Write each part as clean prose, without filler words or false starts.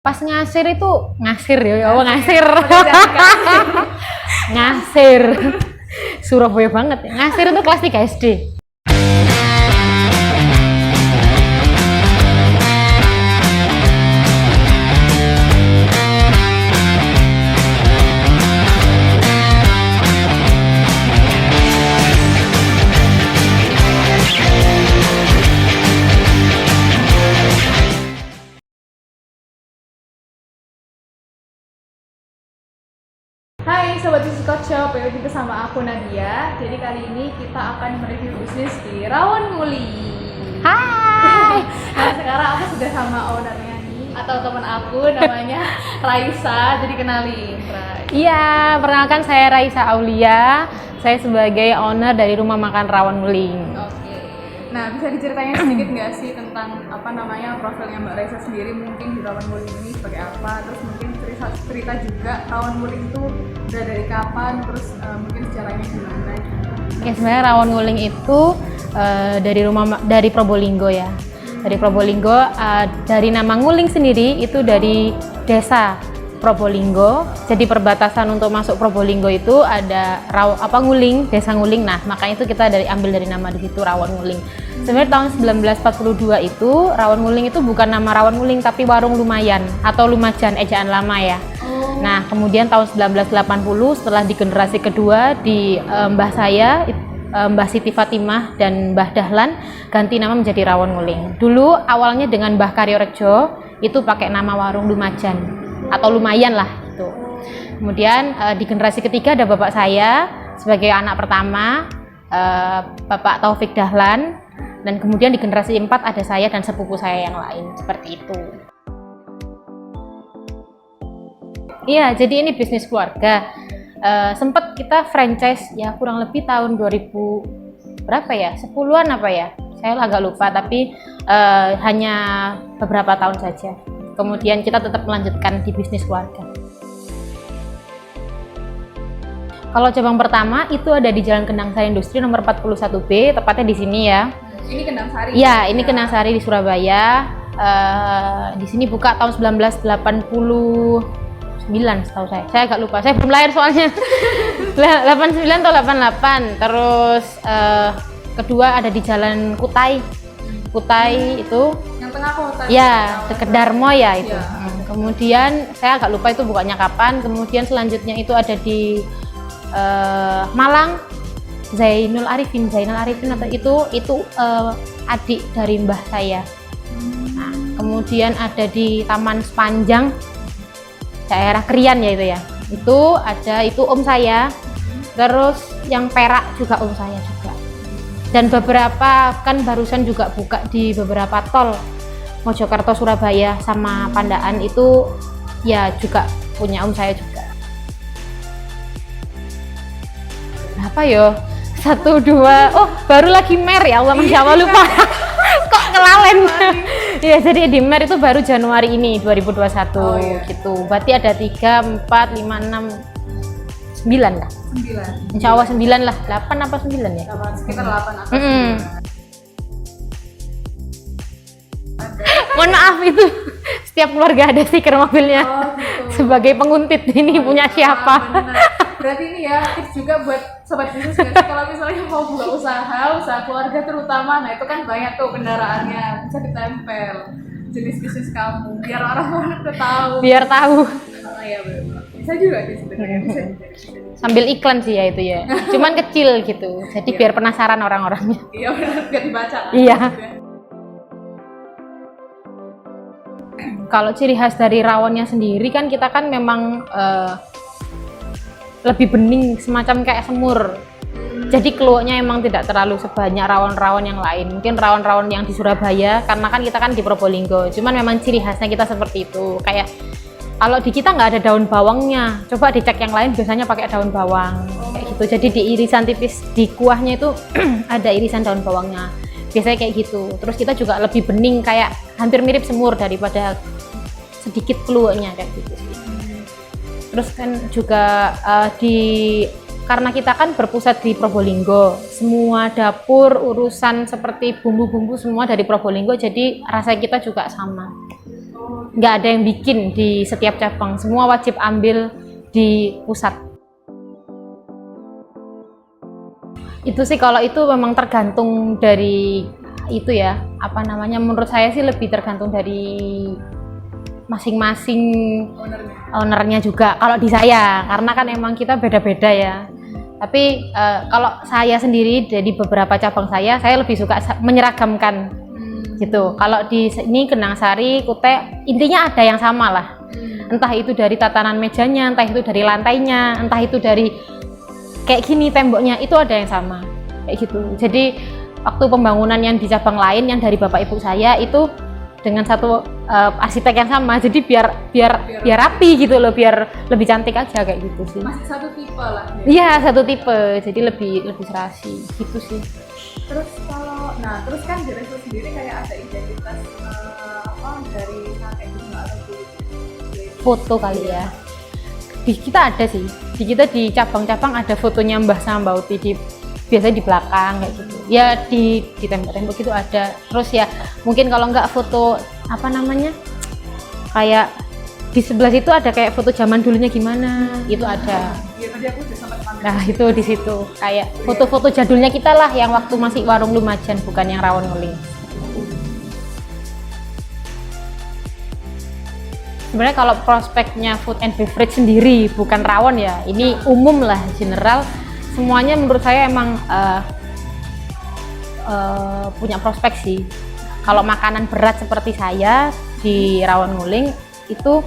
Pas ngasir itu ngasir ya, oh ngasir. Ngasir. Surabaya banget ya. Ngasir itu kelas 3 SD. Hai Sobat Bisnis Shop, balik bersama aku Nadia. Jadi kali ini kita akan mereview bisnis di Rawonmuli. Hai. Nah sekarang aku sudah sama ownernya nih, atau teman aku namanya Raisa. Jadi kenalin, Rai. Iya, perkenalkan saya Raisa Aulia. Saya sebagai owner dari Rumah Makan Rawonmuli. Oke. Nah bisa diceritain sedikit nggak sih tentang profilnya Mbak Raisa sendiri, mungkin di Rawonmuli ini sebagai apa? Terus mungkin cerita juga Rawonmuli itu udah dari kapan, terus mungkin sejarahnya gimana gitu. Oke, sebenarnya Rawonmuli itu dari Probolinggo ya. Dari Probolinggo, dari nama Nguling sendiri itu dari desa Probolinggo. Jadi perbatasan untuk masuk Probolinggo itu ada Nguling, desa Nguling. Nah, makanya itu kita ambil dari nama di situ Rawonmuli. Sebenarnya tahun 1942 itu Rawonmuli itu bukan nama Rawonmuli tapi Warung Lumayan atau Lumajan, ejaan lama ya. Nah, kemudian tahun 1980 setelah di generasi kedua di mbah saya, Mbah Siti Fatimah dan Mbah Dahlan ganti nama menjadi Rawonmuli. Dulu awalnya dengan Mbah Karyorejo itu pakai nama Warung Lumajan atau Lumayan lah gitu. Kemudian di generasi ketiga ada bapak saya sebagai anak pertama, Bapak Taufik Dahlan, dan kemudian di generasi 4 ada saya dan sepupu saya yang lain, seperti itu. Iya, jadi ini bisnis keluarga. Sempat kita franchise ya kurang lebih tahun 2000 berapa ya, 10-an apa ya, saya agak lupa, tapi hanya beberapa tahun saja. Kemudian kita tetap melanjutkan di bisnis keluarga. Kalau cabang pertama itu ada di Jalan Kendang Sari Industri nomor 41B, tepatnya di sini ya. Ini Kendang Sari. Iya, ini Kendang Sari di Surabaya. Di sini buka tahun 1989 setahu saya. Saya agak lupa, saya belum lahir soalnya. 89 atau 88. Terus kedua ada di Jalan Kutai. Kutai itu Yang tengah kota. ya, dekat Darmo ya itu. Ya. Kemudian saya agak lupa itu bukanya kapan. Kemudian selanjutnya itu ada di Malang, Zainul Arifin atau itu adik dari mbah saya. Nah, kemudian ada di Taman Sepanjang daerah Krian ya itu ya. Itu om saya. Terus yang Perak juga om saya juga. Dan beberapa kan barusan juga buka di beberapa tol Mojokerto, Surabaya sama Pandaan itu ya juga punya om saya juga. Apa yo? 1, 2, oh baru lagi mer ya Allah, Masya Allah lupa. Kok kelalen. Ya jadi di mer itu baru Januari ini 2021 gitu. Berarti ada 3, 4, 5, 6, 9 lah. 9. Insya Allah 9 lah, 8 apa 9 ya? Sekitar 8 atau 9. Mohon maaf itu setiap keluarga ada stiker mobilnya. Gitu. Sebagai penguntit ini punya siapa? Berarti ini ya tips juga buat sobat bisnis nggak sih, kalau misalnya mau buka usaha keluarga terutama, nah itu kan banyak tuh kendaraannya, bisa ditempel jenis bisnis kamu biar orang-orang udah tahu. Biar tahu. Oh iya benar. Bisa juga sih sebenarnya. Bisa. Sambil iklan sih ya itu ya. Cuman kecil gitu. Jadi biar penasaran orang-orangnya. Iya benar, biar dibaca. Iya. Kalau ciri khas dari rawonnya sendiri kan kita kan memang lebih bening, semacam kayak semur. Jadi keluaknya emang tidak terlalu sebanyak rawon-rawon yang lain. Mungkin rawon-rawon yang di Surabaya, karena kan kita kan di Probolinggo. Cuman memang ciri khasnya kita seperti itu. Kayak kalau di kita nggak ada daun bawangnya. Coba dicek yang lain biasanya pakai daun bawang. Kayak gitu. Jadi di irisan tipis di kuahnya itu ada irisan daun bawangnya. Biasanya kayak gitu. Terus kita juga lebih bening, kayak hampir mirip semur daripada sedikit keluaknya kayak gitu sih. Terus kan juga karena kita kan berpusat di Probolinggo, semua dapur urusan seperti bumbu-bumbu semua dari Probolinggo, jadi rasa kita juga sama. Oh nggak ada yang bikin di setiap cabang, semua wajib ambil di pusat. Itu sih kalau itu memang tergantung dari itu ya, apa namanya, menurut saya sih lebih tergantung dari masing-masing ownernya juga kalau di saya, karena kan emang kita beda-beda ya. Tapi kalau saya sendiri dari beberapa cabang saya lebih suka menyeragamkan gitu. Kalau di sini Genang Sari, Kutai, intinya ada yang sama lah. Entah itu dari tatanan mejanya, entah itu dari lantainya, entah itu dari kayak gini temboknya, itu ada yang sama kayak gitu. Jadi waktu pembangunan yang di cabang lain yang dari bapak ibu saya itu dengan satu arsitek yang sama, jadi biar rapi gitu loh, biar lebih cantik aja kayak gitu sih. Masih satu tipe lah. Iya, satu tipe, jadi lebih serasi gitu sih. Terus terus kan di Resto sendiri kayak ada identitas dari kakek bunga atau foto kali ya. Di kita ada sih, di cabang-cabang ada fotonya Mbah sama Mbak Uti biasanya di belakang kayak gitu ya, di tembok-tembok itu ada. Terus ya mungkin kalau nggak foto apa namanya, kayak di sebelah situ ada kayak foto zaman dulunya gimana, itu ada. Tadi aku udah sempat pamer. Nah itu di situ kayak foto-foto jadulnya kita lah, yang waktu masih warung Lumajang, bukan yang rawon nguling. Sebenarnya kalau prospeknya food and beverage sendiri, bukan rawon ya, ini umum lah, general, semuanya menurut saya emang punya prospek sih. Kalau makanan berat seperti saya di rawon nguling itu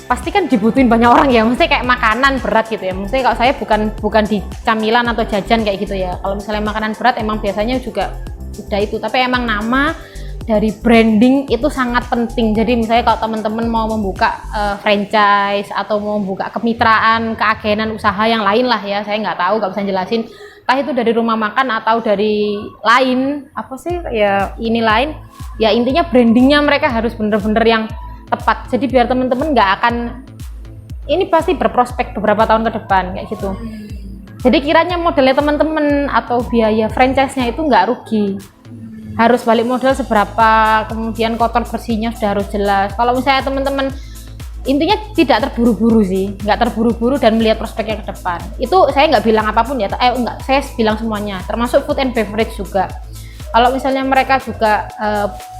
pasti kan dibutuhin banyak orang ya, maksudnya kayak makanan berat gitu ya. Maksudnya kalau saya bukan di camilan atau jajan kayak gitu ya. Kalau misalnya makanan berat emang biasanya juga udah itu, tapi emang nama dari branding itu sangat penting. Jadi misalnya kalau teman-teman mau membuka franchise atau mau membuka kemitraan, keagenan usaha yang lain lah ya, saya nggak tahu, nggak bisa jelasin, entah itu dari rumah makan atau dari lain, apa sih ya ini lain, ya intinya brandingnya mereka harus bener-bener yang tepat. Jadi biar teman-teman nggak akan, ini pasti berprospek beberapa tahun ke depan kayak gitu. Jadi kiranya modelnya teman-teman atau biaya franchise-nya itu nggak rugi. Harus balik modal seberapa, kemudian kotor bersihnya sudah harus jelas. Kalau misalnya teman-teman intinya tidak terburu-buru sih, nggak terburu-buru dan melihat prospeknya ke depan. Itu saya nggak bilang apapun ya, enggak, saya bilang semuanya, termasuk food and beverage juga. Kalau misalnya mereka juga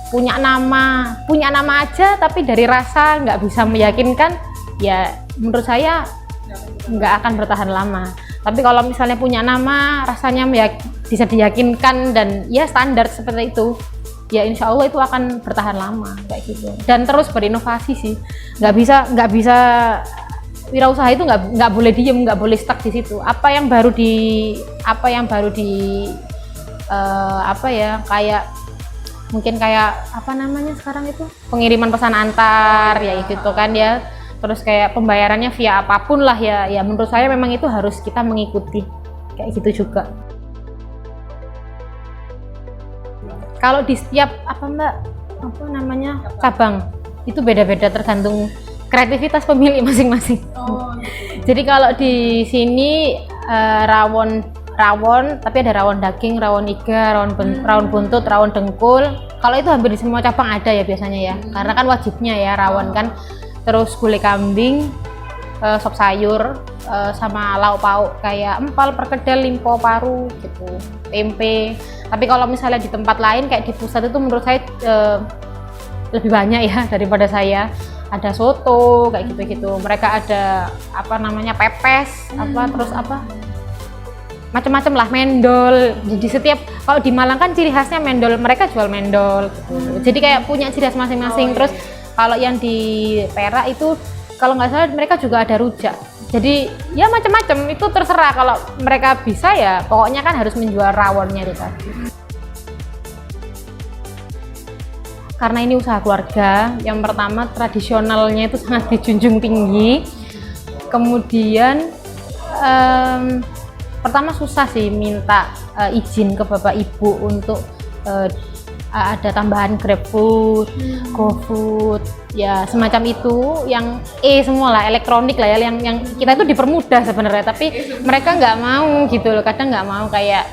punya nama aja, tapi dari rasa nggak bisa meyakinkan, ya menurut saya nggak akan bertahan lama. Tapi kalau misalnya punya nama, rasanya bisa diyakinkan dan ya standar seperti itu, ya insya Allah itu akan bertahan lama kayak gitu. Dan terus berinovasi sih, nggak bisa wirausaha itu nggak boleh diem, nggak boleh stuck di situ. Apa yang baru kayak mungkin kayak apa namanya sekarang itu pengiriman pesan antar ya gitu kan ya. Terus kayak pembayarannya via apapun lah ya, menurut saya memang itu harus kita mengikuti kayak gitu juga. Kalau di setiap cabang itu beda-beda tergantung kreativitas pemilik masing-masing. Jadi kalau di sini rawon, tapi ada rawon daging, rawon iga, rawon buntut, rawon dengkul. Kalau itu hampir di semua cabang ada ya biasanya ya, karena kan wajibnya ya rawon kan. Terus gulai kambing, sop sayur, sama lauk pauk kayak empal, perkedel, limpo, paru gitu, tempe. Tapi kalau misalnya di tempat lain kayak di pusat itu menurut saya lebih banyak ya daripada saya. Ada soto kayak gitu-gitu. Mereka ada pepes, terus macam-macam lah, mendol. Jadi setiap, kalau di Malang kan ciri khasnya mendol, mereka jual mendol gitu. Jadi kayak punya ciri khas masing-masing. Terus kalau yang di Perak itu kalau nggak salah mereka juga ada rujak. Jadi ya macam-macam, itu terserah. Kalau mereka bisa ya pokoknya kan harus menjual rawonnya itu tadi. Karena ini usaha keluarga, yang pertama tradisionalnya itu sangat dijunjung tinggi. Kemudian pertama susah sih minta izin ke bapak ibu untuk ada tambahan GrabFood, GoFood, ya semacam itu, yang semua lah, elektronik lah ya, yang kita itu dipermudah sebenarnya, tapi mereka nggak mau gitu loh, kadang nggak mau, kayak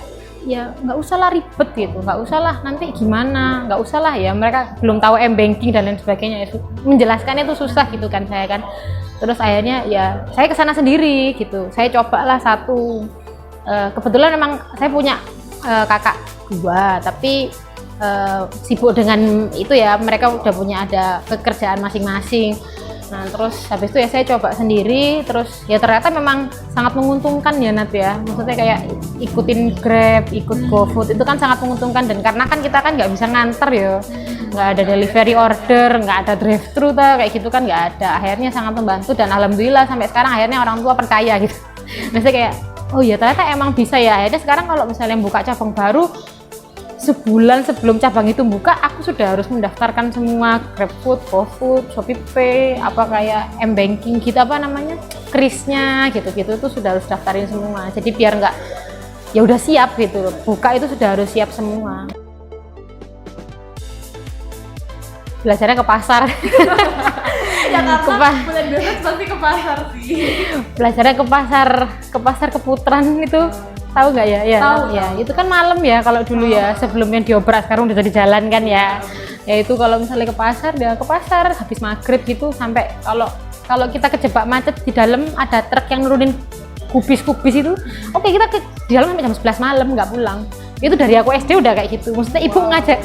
ya nggak usah lah ribet gitu, nggak usah lah nanti gimana, nggak usah lah ya, mereka belum tahu m-banking dan lain sebagainya, itu menjelaskannya itu susah gitu kan saya kan. Terus akhirnya ya saya kesana sendiri gitu, saya cobalah satu. Kebetulan memang saya punya kakak dua, tapi sibuk dengan itu ya, mereka udah punya ada pekerjaan masing-masing. Nah terus habis itu ya saya coba sendiri, terus ya ternyata memang sangat menguntungkan ya Nat ya, maksudnya kayak ikutin Grab, ikut GoFood itu kan sangat menguntungkan, dan karena kan kita kan nggak bisa nganter ya, nggak ada delivery order, nggak ada drive thru kayak gitu kan nggak ada, akhirnya sangat membantu, dan alhamdulillah sampai sekarang akhirnya orang tua percaya gitu. Maksudnya kayak oh ya ternyata emang bisa ya, akhirnya sekarang kalau misalnya buka cabang baru sebulan sebelum cabang itu buka, aku sudah harus mendaftarkan semua GrabFood, GoFood, ShopeePay, apa kayak m-banking gitu, apa namanya, krisnya gitu-gitu, itu sudah harus daftarin semua. Jadi biar nggak, ya udah siap gitu, buka itu sudah harus siap semua. Belajarnya ke pasar. Ya karena bulan biasa pasti ke pasar sih. Belajarnya ke pasar Keputaran itu. Tahu nggak ya? Ya, tahu, ya. Itu kan malam ya kalau dulu ya, sebelumnya diobrak, sekarang udah jadi jalan kan ya. Ya itu kalau misalnya ke pasar, dia ke pasar habis maghrib gitu, sampai kalau kita kejebak macet di dalam ada truk yang nurunin kubis-kubis itu, oke kita di dalam sampai jam 11 malam nggak pulang. Itu dari aku SD udah kayak gitu. Maksudnya ibu ngajak,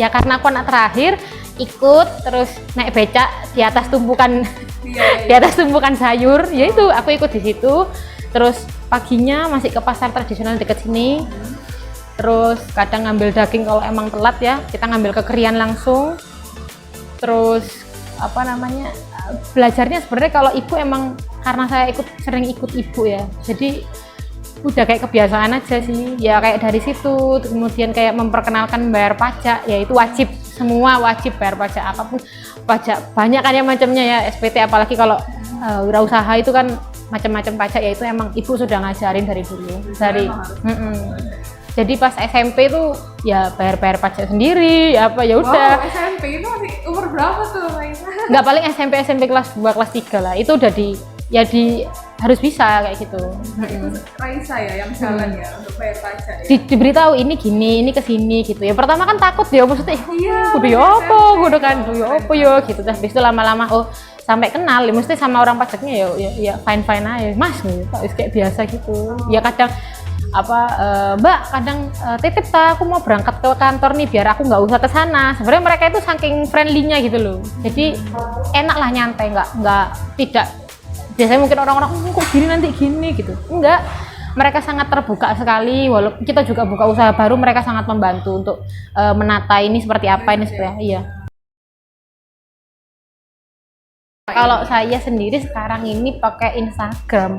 ya karena aku anak terakhir, ikut terus naik becak di atas tumpukan di atas tumpukan sayur, ya itu aku ikut di situ. Terus paginya masih ke pasar tradisional deket sini, terus kadang ngambil daging kalau emang telat ya, kita ngambil ke Krian langsung. Terus apa namanya, belajarnya sebenarnya kalau ibu emang karena saya sering ikut ibu ya, jadi udah kayak kebiasaan aja sih ya, kayak dari situ. Kemudian kayak memperkenalkan bayar pajak, ya itu wajib, semua wajib bayar pajak, apapun pajak, banyak kan ya macamnya ya, SPT, apalagi kalau wirausaha itu kan macam-macam pajak, ya itu emang ibu sudah ngajarin dari dulu, dari jadi pas SMP tuh ya bayar pajak sendiri, apa ya udah. Wow, SMP itu masih umur berapa tuh Raisa? Nggak, paling SMP kelas 2 kelas 3 lah, itu udah harus bisa kayak gitu. Itu Raisa ya yang jalan ya untuk bayar pajak ya? Diberitahu ini gini, ini kesini gitu ya. Pertama kan takut ya, maksudnya kudu ya apa, kudu kan kudu ya apa ya gitu. Terus habis itu lama-lama sampai kenal, ya mesti sama orang pajaknya ya fine aja mas gitu, kayak biasa gitu. Ya kadang Mbak kadang titip aku mau berangkat ke kantor nih, biar aku nggak usah ke sana. Sebenarnya mereka itu saking friendly-nya gitu loh, jadi enak lah, nyantai, nggak tidak. Biasanya mungkin orang-orang kok gini nanti gini gitu, enggak, mereka sangat terbuka sekali. Walaupun kita juga buka usaha baru, mereka sangat membantu untuk menata ini seperti apa, ini seperti apa. Iya. Kalau saya sendiri sekarang ini pakai Instagram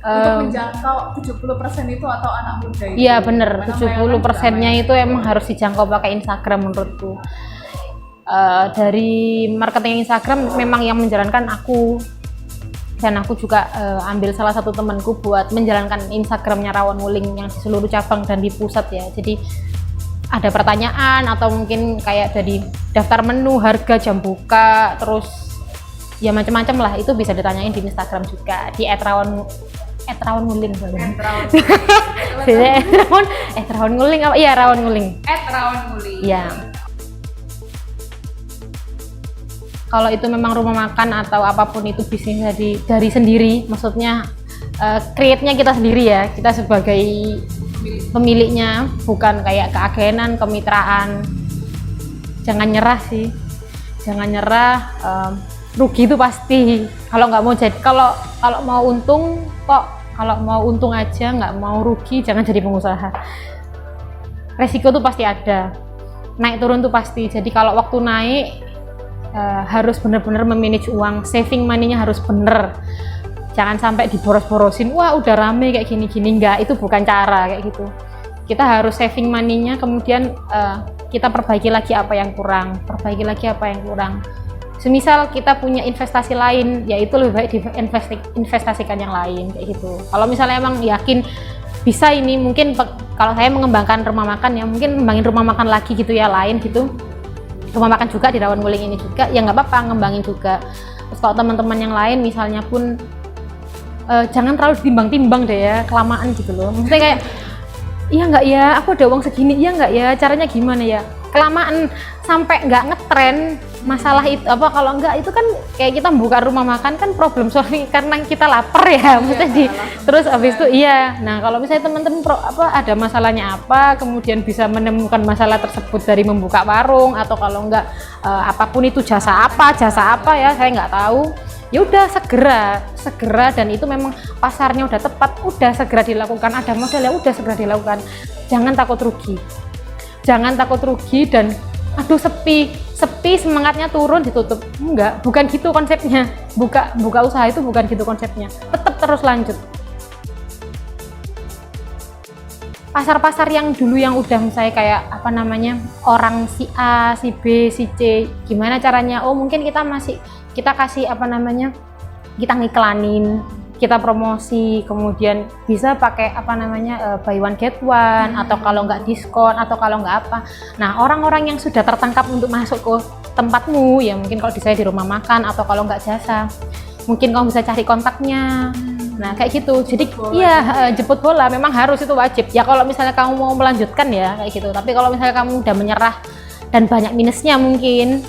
untuk menjangkau 70% itu atau anak muda itu. Iya bener, 70%-nya itu emang harus dijangkau pakai Instagram menurutku. Dari marketing Instagram memang yang menjalankan aku, dan aku juga ambil salah satu temanku buat menjalankan Instagramnya Rawon Nguling yang di seluruh cabang dan di pusat ya. Jadi ada pertanyaan atau mungkin kayak dari daftar menu, harga, jam buka, terus ya macam-macam lah, itu bisa ditanyain di Instagram juga di @rawonnguling. Rawon Nguling apa? Iya, Rawon Nguling. @rawon nguling. Iya. Kalau itu memang rumah makan atau apapun itu bisnis dari sendiri, maksudnya create-nya kita sendiri ya, kita sebagai pemiliknya, bukan kayak keagenan, kemitraan. Jangan nyerah sih, jangan nyerah. Rugi itu pasti. Kalau nggak mau jadi, kalau mau untung kok, kalau mau untung aja, nggak mau rugi, jangan jadi pengusaha. Resiko tuh pasti ada, naik turun tuh pasti. Jadi kalau waktu naik harus benar-benar memanage uang, saving money-nya harus bener. Jangan sampai diboros-borosin, wah udah rame kayak gini-gini, enggak, itu bukan cara kayak gitu. Kita harus saving money-nya, kemudian kita perbaiki lagi apa yang kurang, Semisal kita punya investasi lain, ya itu lebih baik diinvestasikan yang lain kayak gitu. Kalau misalnya emang yakin bisa ini, mungkin kalau saya mengembangkan rumah makan ya, mungkin ngembangin rumah makan lagi gitu ya, lain gitu. Rumah makan juga di Rawon Nguling ini juga, ya nggak apa-apa, ngembangin juga. Terus kalau teman-teman yang lain misalnya pun jangan terlalu ditimbang-timbang deh ya, kelamaan gitu loh. Maksudnya kayak iya nggak ya, aku ada uang segini, iya nggak ya, caranya gimana ya, kelamaan sampai nggak ngetren masalah itu apa, kalau nggak itu kan kayak kita buka rumah makan kan problem solving karena kita lapar ya, maksudnya terus habis itu iya. Nah kalau misalnya teman-teman ada masalahnya apa, kemudian bisa menemukan masalah tersebut dari membuka warung, atau kalau nggak apapun itu jasa apa ya, saya nggak tahu, ya udah segera dan itu memang pasarnya udah tepat, udah segera dilakukan, ada modal ya udah segera dilakukan. Jangan takut rugi dan aduh sepi semangatnya turun ditutup, enggak, bukan gitu konsepnya. Buka usaha itu bukan gitu konsepnya, tetap terus lanjut. Pasar-pasar yang dulu yang udah misalnya kayak apa namanya, orang si A, si B, si C, gimana caranya, oh mungkin kita kasih apa namanya, kita ngiklanin, kita promosi, kemudian bisa pakai apa namanya buy one get one, atau kalau nggak diskon, atau kalau nggak apa. Nah orang-orang yang sudah tertangkap untuk masuk ke tempatmu ya, mungkin kalau saya di rumah makan, atau kalau nggak jasa mungkin kamu bisa cari kontaknya. Nah kayak gitu, jadi iya jemput bola memang harus, itu wajib ya kalau misalnya kamu mau melanjutkan ya kayak gitu. Tapi kalau misalnya kamu udah menyerah dan banyak minusnya mungkin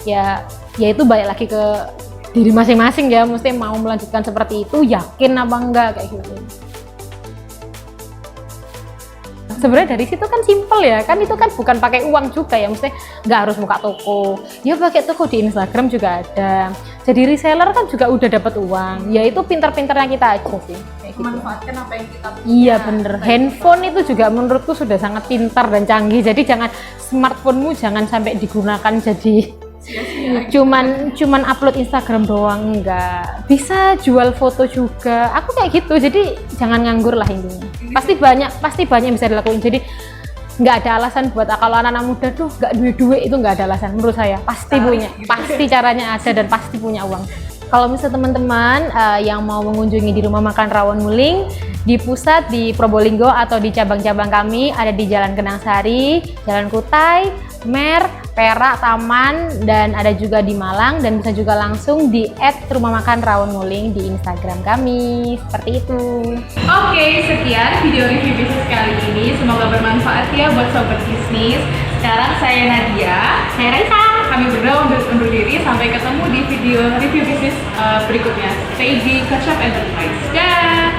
ya itu balik lagi ke diri masing-masing ya, mesti mau melanjutkan seperti itu, yakin apa enggak kayak gitu. Sebenarnya dari situ kan simple ya, kan itu kan bukan pakai uang juga ya, mesti nggak harus buka toko ya, pakai toko di Instagram juga ada, jadi reseller kan juga udah dapat uang ya, itu pintar-pintarnya kita aja sih kayak gitu. Memanfaatkan apa yang kita punya. Iya bener, handphone itu juga menurutku sudah sangat pintar dan canggih, jadi jangan, smartphone-mu jangan sampai digunakan jadi cuman upload Instagram doang, enggak, bisa jual foto juga, aku kayak gitu. Jadi jangan nganggur lah intinya, pasti banyak yang bisa dilakuin. Jadi nggak ada alasan buat kalau anak-anak muda tuh nggak duit itu nggak ada alasan menurut saya, pasti punya, pasti caranya ada dan pasti punya uang. Kalau misalnya teman-teman yang mau mengunjungi di rumah makan Rawon Nguling di pusat di Probolinggo atau di cabang-cabang kami ada di Jalan Kenang Sari, Jalan Kutai, Mer, Perak, Taman, dan ada juga di Malang, dan bisa juga langsung di @rumahmakanrawon_nguling di Instagram kami, seperti itu. Oke, sekian video review bisnis kali ini, semoga bermanfaat ya buat sobat bisnis. Sekarang saya Nadia, Saya Raisa. kami berdua undur diri, sampai ketemu di video review bisnis berikutnya. Stay di Kashaf Enterprise. Dah.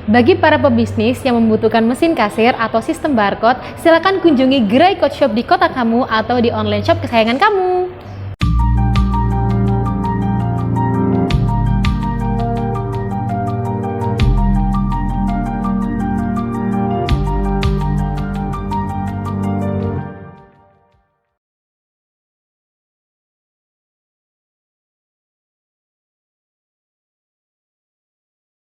Bagi para pebisnis yang membutuhkan mesin kasir atau sistem barcode, silakan kunjungi gerai Code Shop di kota kamu atau di online shop kesayangan kamu.